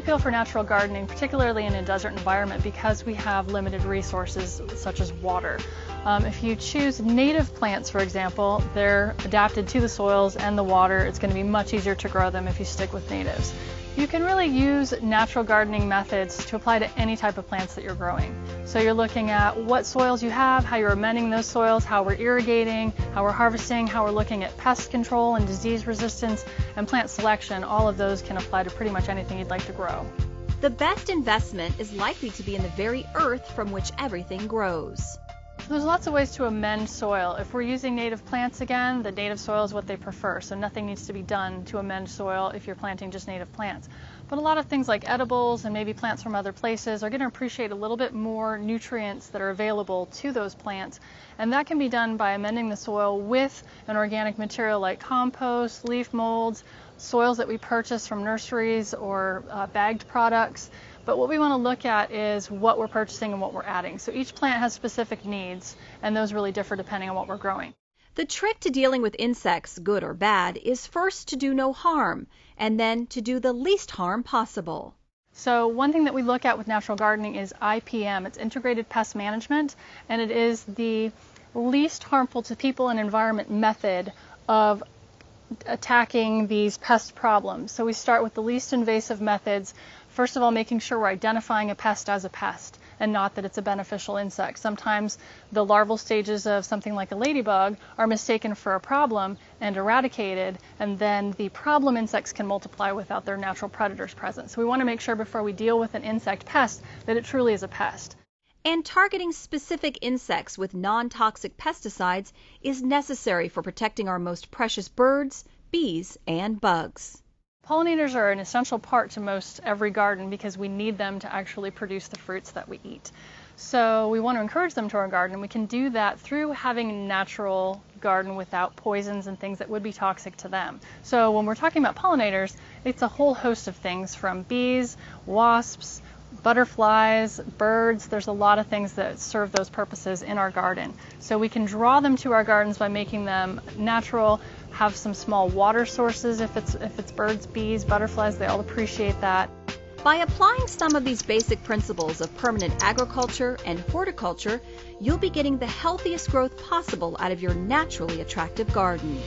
appeal for natural gardening, particularly in a desert environment, because we have limited resources such as water. If you choose native plants, for example, they're adapted to the soils and the water. It's going to be much easier to grow them if you stick with natives. You can really use natural gardening methods to apply to any type of plants that you're growing. So you're looking at what soils you have, how you're amending those soils, how we're irrigating, how we're harvesting, how we're looking at pest control and disease resistance and plant selection. All of those can apply to pretty much anything you'd like to grow. The best investment is likely to be in the very earth from which everything grows. There's lots of ways to amend soil. If we're using native plants again, the native soil is what they prefer, so nothing needs to be done to amend soil if you're planting just native plants. But a lot of things like edibles and maybe plants from other places are going to appreciate a little bit more nutrients that are available to those plants, and that can be done by amending the soil with an organic material like compost, leaf molds, soils that we purchase from nurseries or bagged products. But what we want to look at is what we're purchasing and what we're adding. So each plant has specific needs, and those really differ depending on what we're growing. The trick to dealing with insects, good or bad, is first to do no harm, and then to do the least harm possible. So one thing that we look at with natural gardening is IPM. It's integrated pest management, and it is the least harmful to people and environment method of attacking these pest problems. So we start with the least invasive methods. First of all, making sure we're identifying a pest as a pest and not that it's a beneficial insect. Sometimes the larval stages of something like a ladybug are mistaken for a problem and eradicated, and then the problem insects can multiply without their natural predators present. So we want to make sure before we deal with an insect pest that it truly is a pest. And targeting specific insects with non-toxic pesticides is necessary for protecting our most precious birds, bees, and bugs. Pollinators are an essential part to most every garden because we need them to actually produce the fruits that we eat. So we want to encourage them to our garden, and we can do that through having a natural garden without poisons and things that would be toxic to them. So when we're talking about pollinators, it's a whole host of things from bees, wasps, butterflies, birds. There's a lot of things that serve those purposes in our garden. So we can draw them to our gardens by making them natural, have some small water sources if it's birds, bees, butterflies, they all appreciate that. By applying some of these basic principles of permanent agriculture and horticulture, you'll be getting the healthiest growth possible out of your naturally attractive garden.